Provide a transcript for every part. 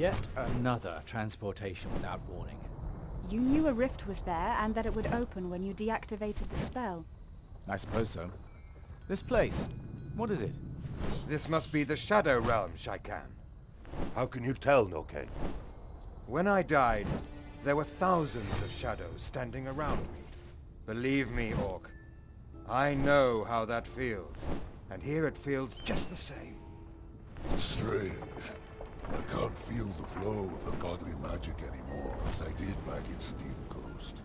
Yet another transportation without warning. You knew a rift was there and that it would open when you deactivated the spell. I suppose so. This place, what is it? This must be the Shadow Realm, Shaikan. How can you tell, Noke? When I died, there were thousands of shadows standing around me. Believe me, Orc, I know how that feels. And here it feels just the same. Strange. I can't feel the flow of the godly magic anymore as I did back in Steam Coast.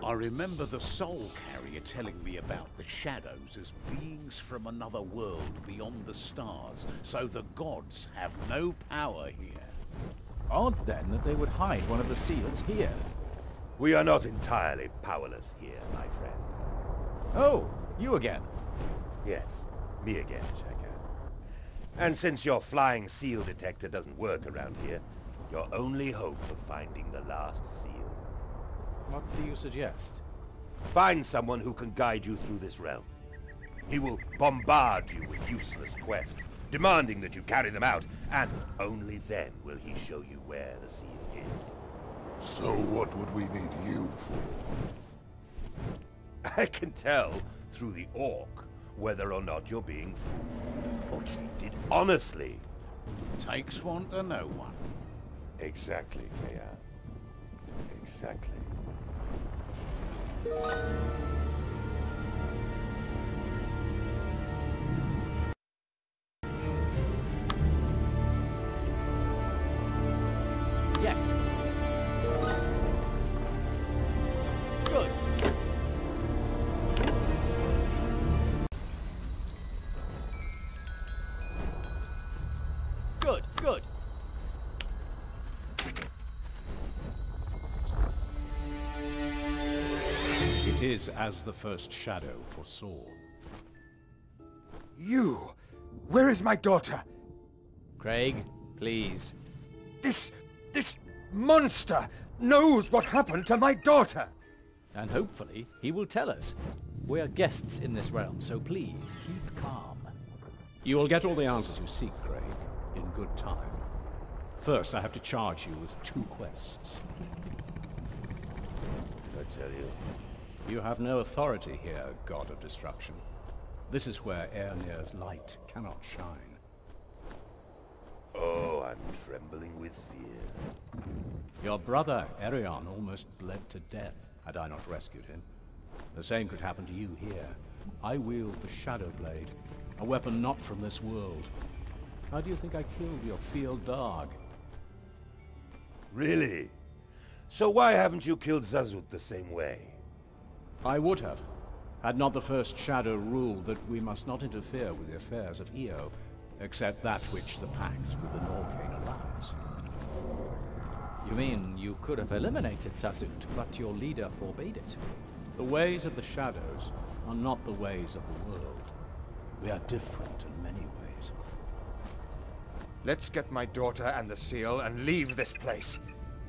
I remember the Soul Carrier telling me about the shadows as beings from another world beyond the stars, so the gods have no power here. Odd then that they would hide one of the seals here. We are not entirely powerless here, my friend. Oh, you again. Yes, me again, Shaikan. And since your flying seal detector doesn't work around here, your only hope of finding the last seal. What do you suggest? Find someone who can guide you through this realm. He will bombard you with useless quests, demanding that you carry them out, and only then will he show you where the seal is. So what would we need you for? I can tell through the Orc whether or not you're being fooled or treated honestly. Takes one to know one. Exactly, Kaya. Exactly. Yes. Good. Good, good. It is as the first shadow foresaw. You! Where is my daughter? Craig, please. This monster knows what happened to my daughter! And hopefully, he will tell us. We're guests in this realm, so please, keep calm. You will get all the answers you seek, Craig, in good time. First, I have to charge you with 2 quests. Did I tell you? You have no authority here, God of Destruction. This is where Airnir's light cannot shine. Oh, I'm trembling with fear. Your brother, Erion, almost bled to death had I not rescued him. The same could happen to you here. I wield the Shadow Blade, a weapon not from this world. How do you think I killed your field dog? Really? So why haven't you killed Zazhut the same way? I would have, had not the First Shadow ruled that we must not interfere with the affairs of Io, except that which the Pact with the Norcane allows. You mean you could have eliminated Zazhut, but your leader forbade it? The ways of the Shadows are not the ways of the world. We are different in many ways. Let's get my daughter and the seal and leave this place.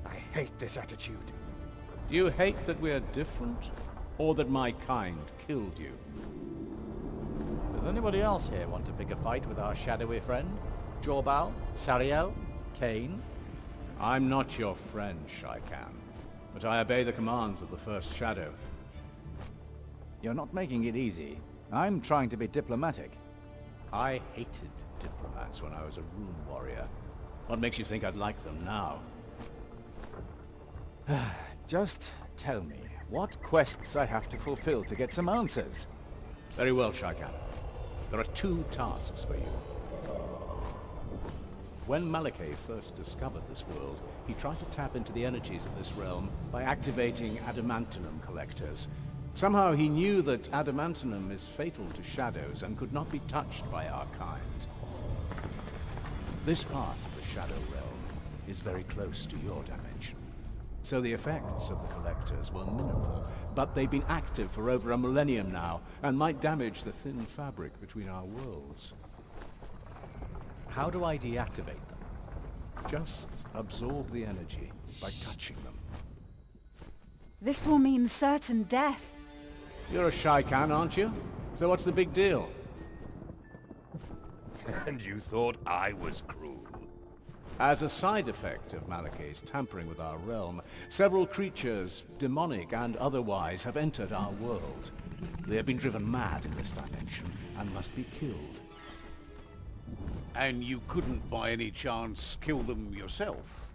I hate this attitude. Do you hate that we are different, or that my kind killed you? Does anybody else here want to pick a fight with our shadowy friend? Jorbal? Sariel? Kane? I'm not your friend, Shaikan, but I obey the commands of the First Shadow. You're not making it easy. I'm trying to be diplomatic. I hated diplomats when I was a rune warrior. What makes you think I'd like them now? Just tell me, what quests I have to fulfill to get some answers? Very well, Shaikan. There are 2 tasks for you. When Malakay first discovered this world, he tried to tap into the energies of this realm by activating adamantinum collectors. Somehow he knew that adamantinum is fatal to shadows and could not be touched by our kind. This part of the Shadow Realm is very close to your dimension, so the effects of the collectors were minimal, but they've been active for over a millennium now, and might damage the thin fabric between our worlds. How do I deactivate them? Just absorb the energy by touching them. This will mean certain death. You're a Shaikan, aren't you? So what's the big deal? And you thought I was cruel? As a side effect of Malakay's tampering with our realm, several creatures, demonic and otherwise, have entered our world. They have been driven mad in this dimension and must be killed. And you couldn't by any chance kill them yourself?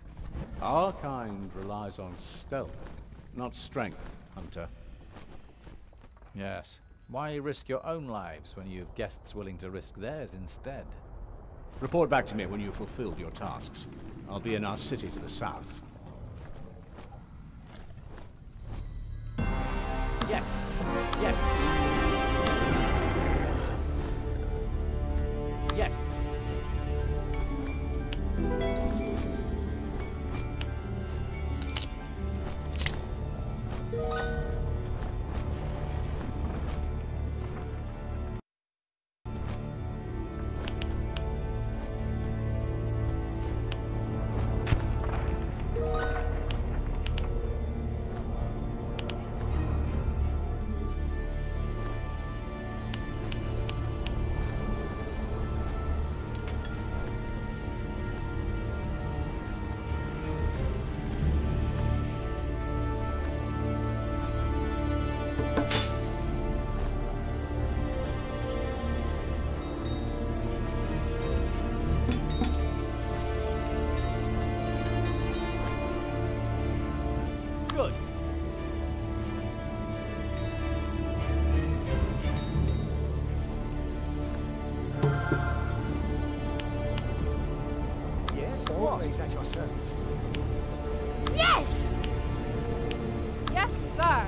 Our kind relies on stealth, not strength, Hunter. Yes. Why risk your own lives when you have guests willing to risk theirs instead? Report back to me when you've fulfilled your tasks. I'll be in our city to the south. Yes. Yes. Yes. Good. Yes, always at your service. Yes! Yes, sir.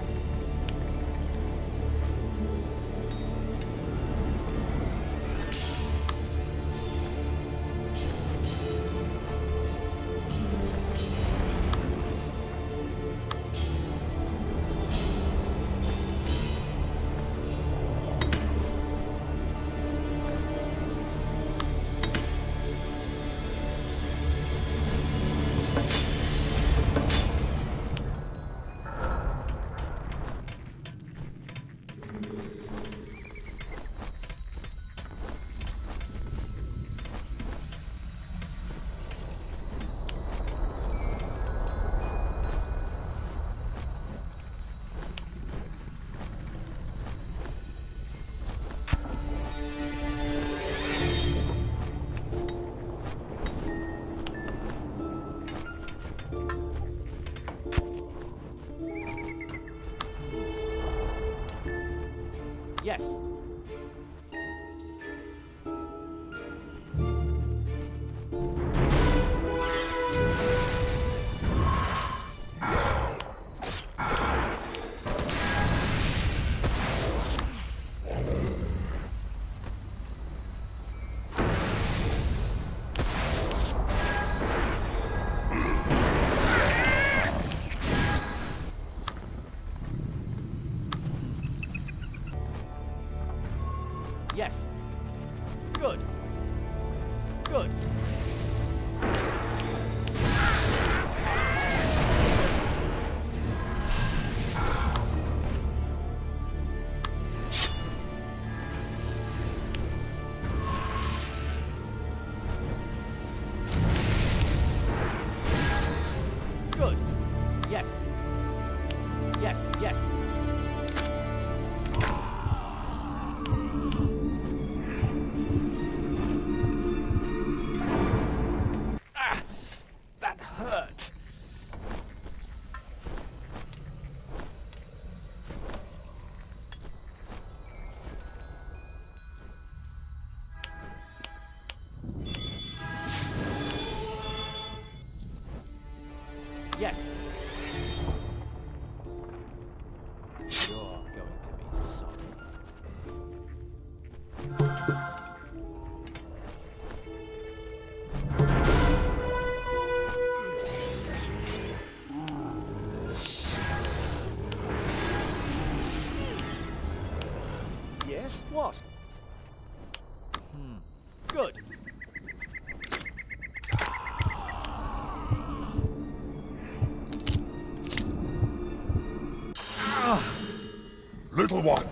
Yes. Yes. Good. Good. Good. Yes. Yes, yes. That hurt. Yes. You're going to be sorry. Yes, what? Good. Little one!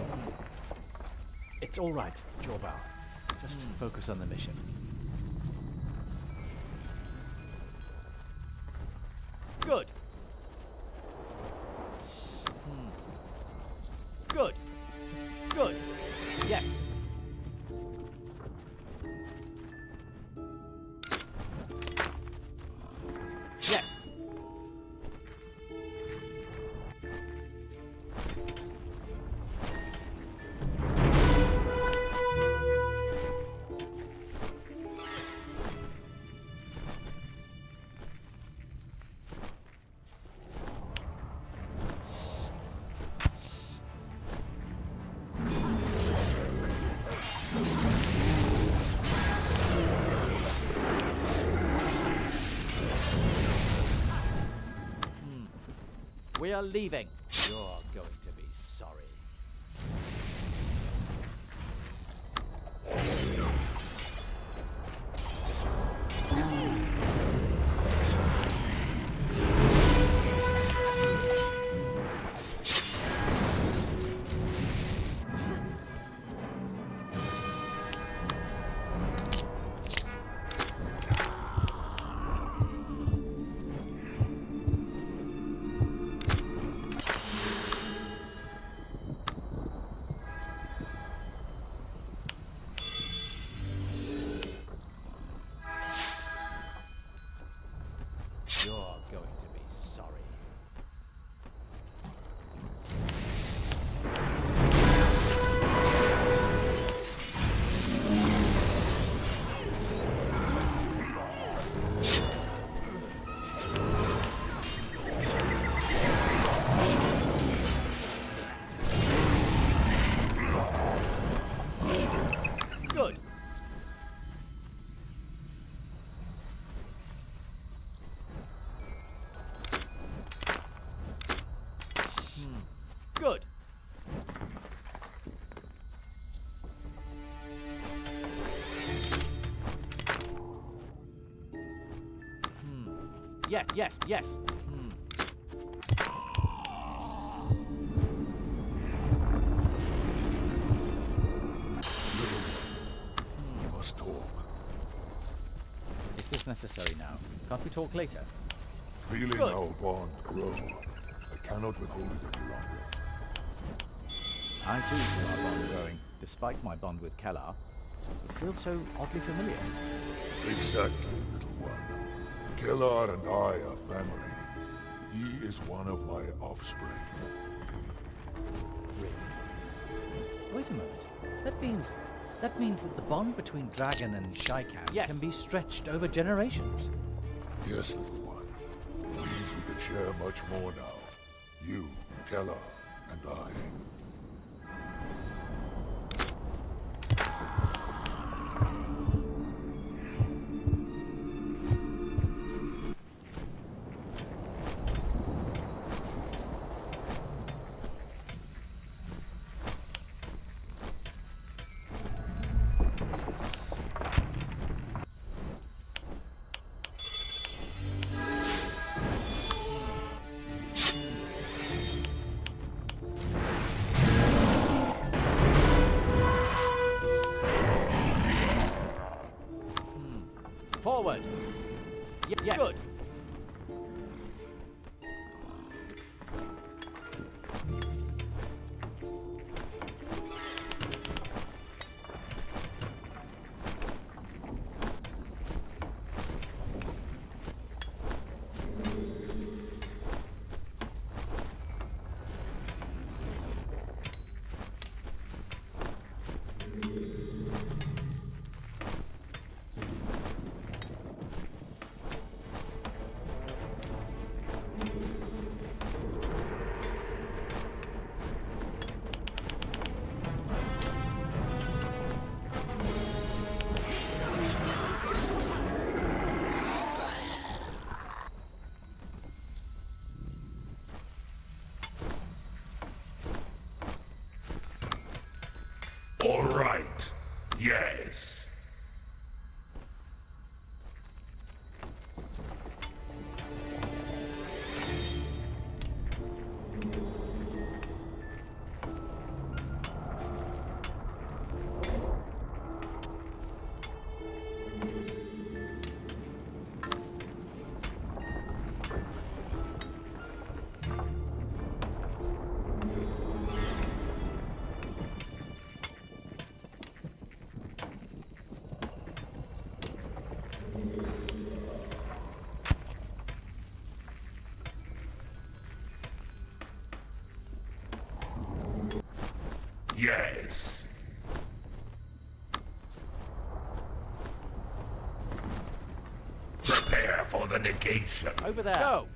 It's all right, Jorbao. Just focus on the mission. Good. Good. Good. Yes. Yes. We are leaving. You're going to be sorry. You're going to be sorry. Good. Good. Yeah, yes, yes. We must talk. Is this necessary now? Can't we talk later? Feeling Good. our bond grow, I cannot withhold it any longer. I too feel our bond growing. Despite my bond with Kellar, it feels so oddly familiar. Exactly, little one. Kellar and I are family. He is one of my offspring. Really? Wait a moment. That means that the bond between Dragon and Shaikan can be stretched over generations. Yes, little one. It means we can share much more now. You, Kellar, and I. Forward. Yes. Good. Yes. Prepare for the negation. Over there. Go!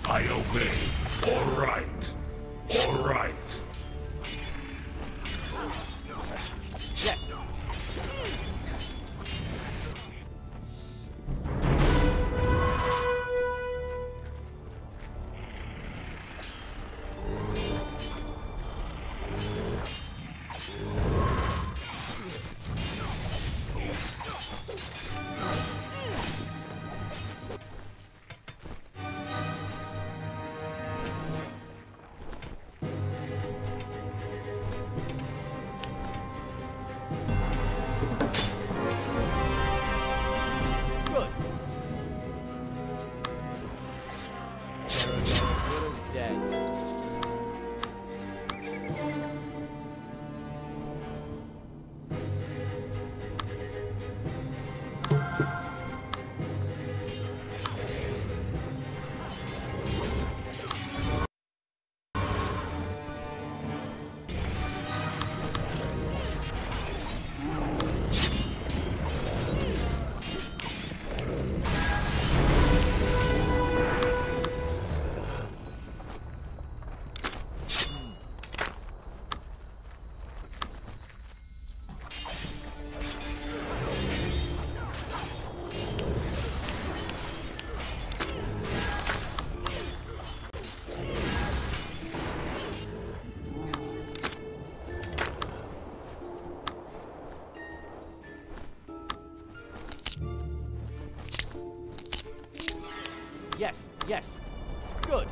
I obey. All right. All right. Yes. Yes, yes. Good.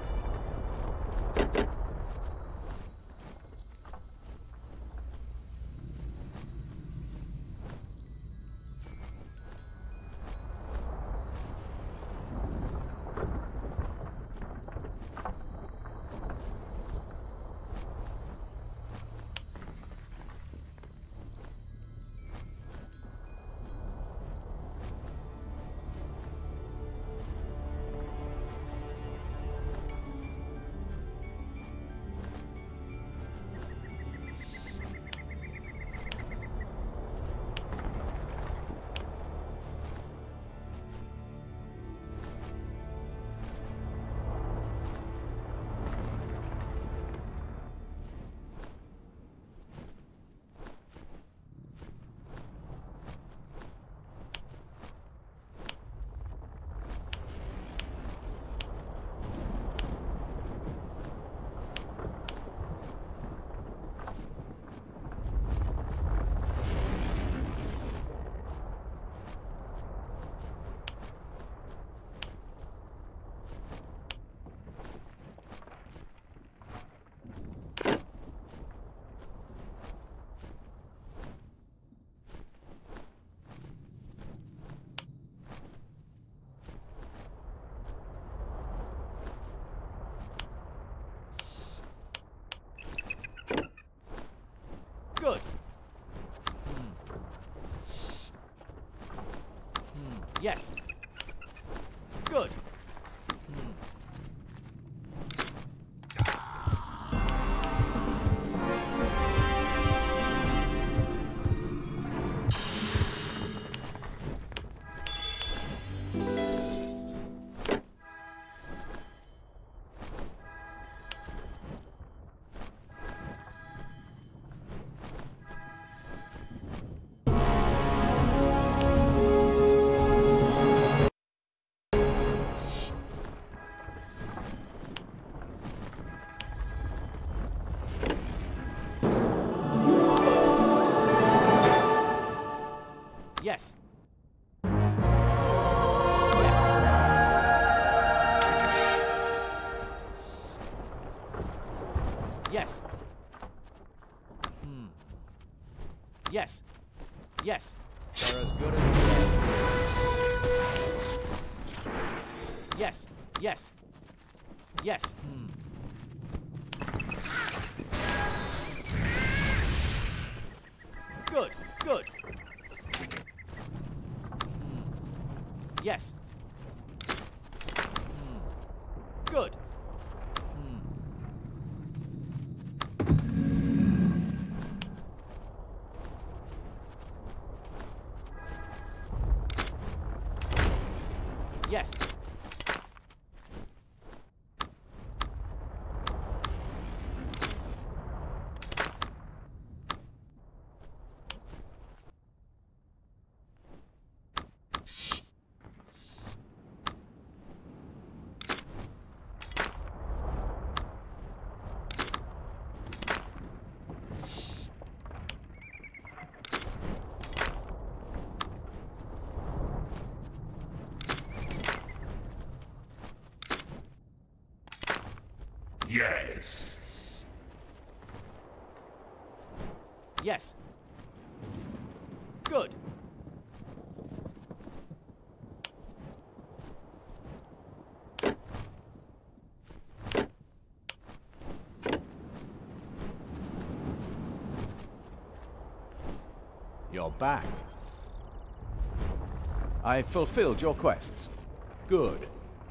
Yes. Yes. They're as good as dead. Yes. Yes. Yes. Good. Good. Yes. Good. Yes. Yes. Yes. Good. You're back. I fulfilled your quests. Good.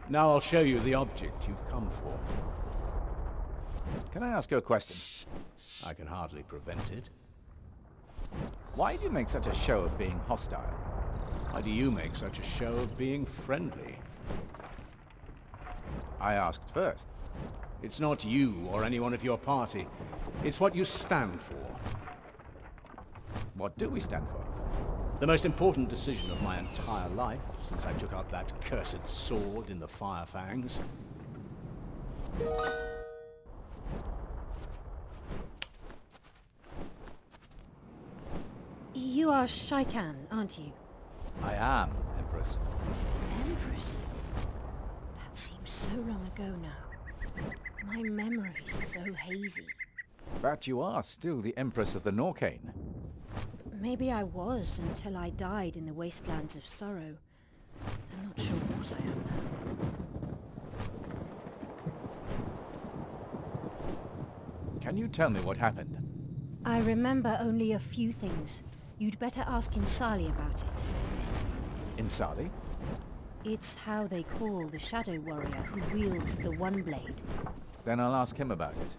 Now I'll show you the object you've come for. Can I ask you a question? I can hardly prevent it. Why do you make such a show of being hostile? Why do you make such a show of being friendly? I asked first. It's not you or anyone of your party. It's what you stand for. What do we stand for? The most important decision of my entire life, since I took up that cursed sword in the Fire Fangs. You are Shaikan, aren't you? I am, Empress. Empress? That seems so long ago now. My memory's so hazy. But you are still the Empress of the Norcane. Maybe I was until I died in the wastelands of sorrow. I'm not sure what I am now. Can you tell me what happened? I remember only a few things. You'd better ask Insali about it. Insali? It's how they call the Shadow Warrior who wields the One Blade. Then I'll ask him about it.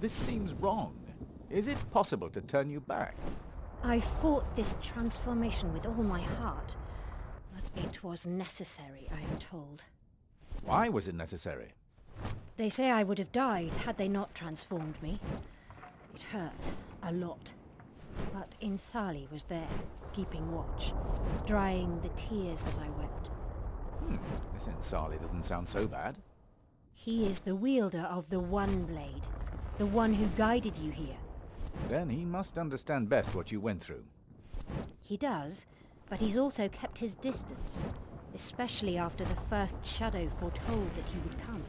This seems wrong. Is it possible to turn you back? I fought this transformation with all my heart, but it was necessary, I am told. Why was it necessary? They say I would have died had they not transformed me. It hurt, a lot. But Insali was there, keeping watch, drying the tears that I wept. This Insali doesn't sound so bad. He is the wielder of the One Blade, the one who guided you here. Then he must understand best what you went through. He does, but he's also kept his distance, especially after the first shadow foretold that he would come.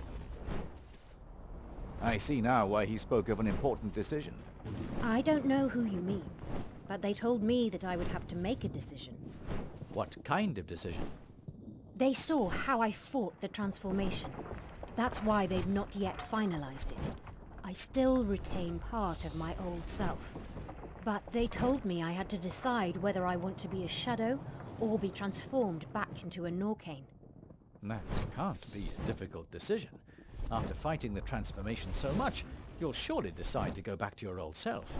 I see now why he spoke of an important decision. I don't know who you mean, but they told me that I would have to make a decision. What kind of decision? They saw how I fought the transformation. That's why they've not yet finalized it. I still retain part of my old self. But they told me I had to decide whether I want to be a shadow or be transformed back into a Norcane. That can't be a difficult decision. After fighting the transformation so much, you'll surely decide to go back to your old self.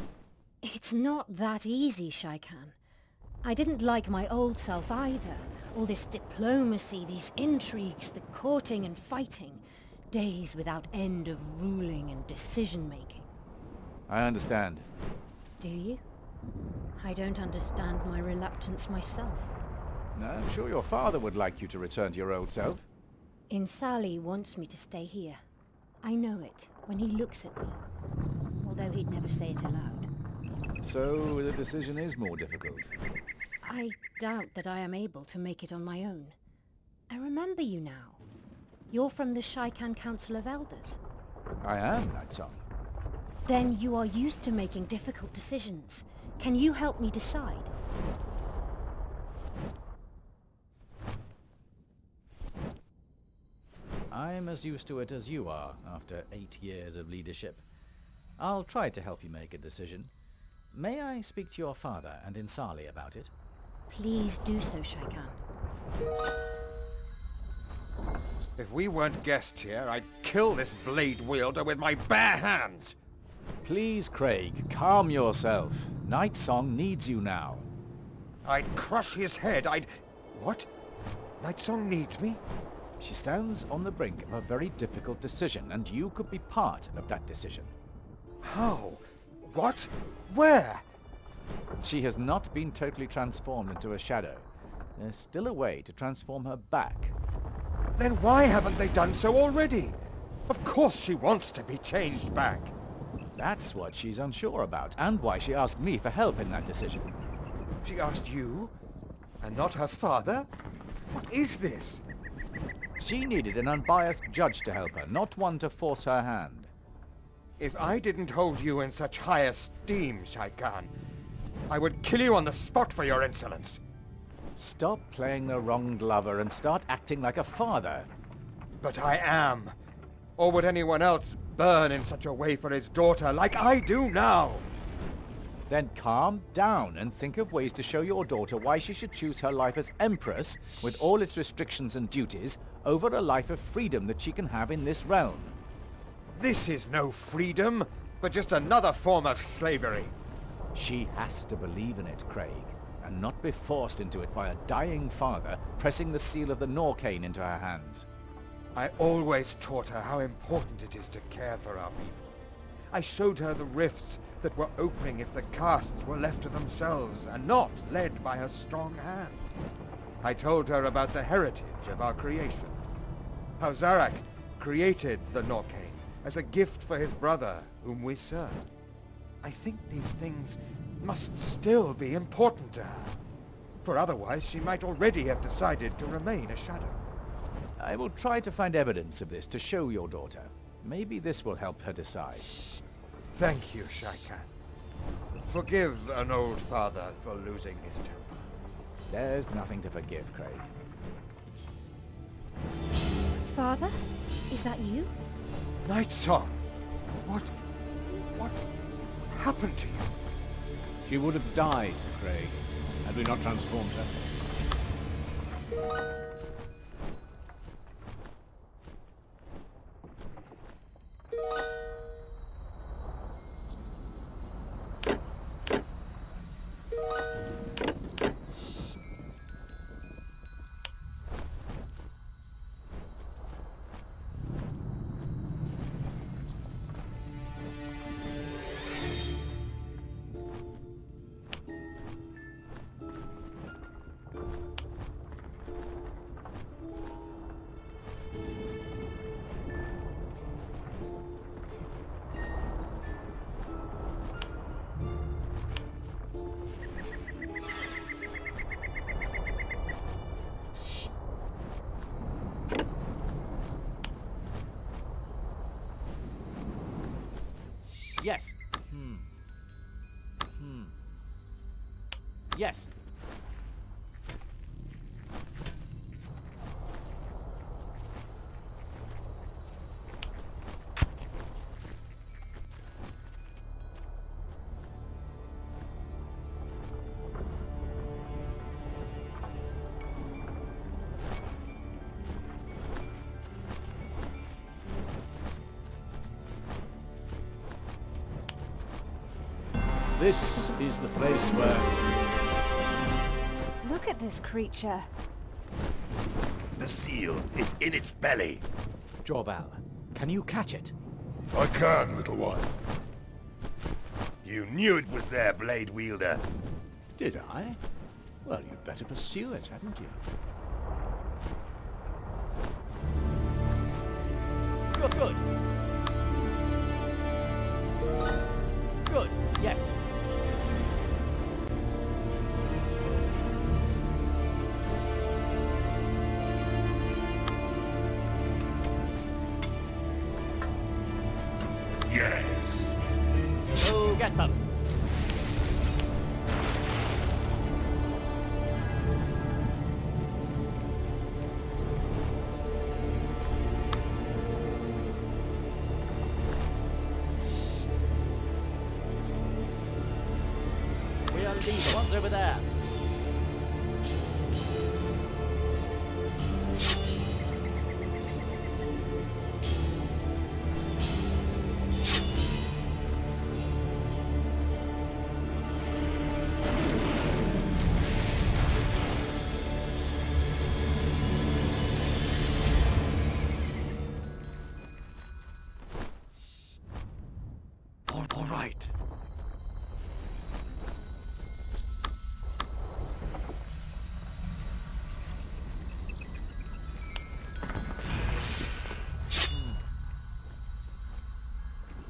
It's not that easy, Shaikan. I didn't like my old self either. All this diplomacy, these intrigues, the courting and fighting. Days without end of ruling and decision-making. I understand. Do you? I don't understand my reluctance myself. I'm sure your father would like you to return to your old self. Insali wants me to stay here. I know it when he looks at me, although he'd never say it aloud. So the decision is more difficult. I doubt that I am able to make it on my own. I remember you now. You're from the Shaikan Council of Elders. I am, Night Song. Then you are used to making difficult decisions. Can you help me decide? I'm as used to it as you are after 8 years of leadership. I'll try to help you make a decision. May I speak to your father and Insali about it? Please do so, Shaikan. If we weren't guests here, I'd kill this blade wielder with my bare hands! Please, Craig, calm yourself. Night Song needs you now. I'd crush his head, What? Night Song needs me? She stands on the brink of a very difficult decision, and you could be part of that decision. How? What? Where? She has not been totally transformed into a shadow. There's still a way to transform her back. Then why haven't they done so already? Of course she wants to be changed back. That's what she's unsure about, and why she asked me for help in that decision. She asked you? And not her father? What is this? She needed an unbiased judge to help her, not one to force her hand. If I didn't hold you in such high esteem, Shaikan, I would kill you on the spot for your insolence. Stop playing the wronged lover and start acting like a father. But I am. Or would anyone else burn in such a way for his daughter like I do now? Then calm down and think of ways to show your daughter why she should choose her life as Empress, with all its restrictions and duties, over a life of freedom that she can have in this realm. This is no freedom, but just another form of slavery. She has to believe in it, Craig, and not be forced into it by a dying father pressing the seal of the Norcane into her hands. I always taught her how important it is to care for our people. I showed her the rifts that were opening if the castes were left to themselves and not led by a strong hand. I told her about the heritage of our creation. How Zarak created the Norcane as a gift for his brother, whom we serve. I think these things must still be important to her, for otherwise she might already have decided to remain a shadow. I will try to find evidence of this to show your daughter. Maybe this will help her decide. Thank you, Shaikan. Forgive an old father for losing his temper. There's nothing to forgive, Craig. Father? Is that you? Night Song! What happened to you? She would have died, Craig, had we not transformed her. Yes. Yes. This is the place where... Look at this creature. The seal is in its belly. Jorval, can you catch it? I can, little one. You knew it was there, Blade Wielder. Did I? Well, you'd better pursue it, hadn't you? Good, good. Good, yes. Shadows over there. All right.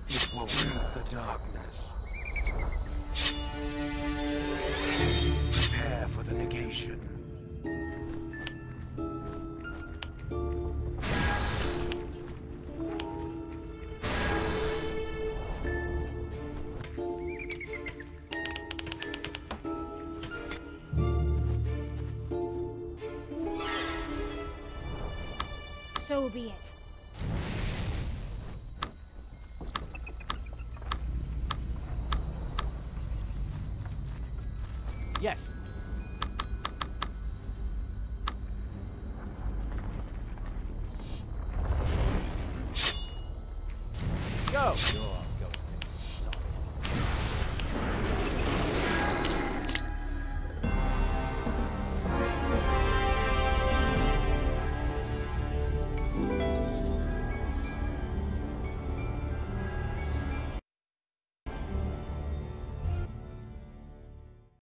It will rid the darkness. Prepare for the negation. So be it. Yes. Go.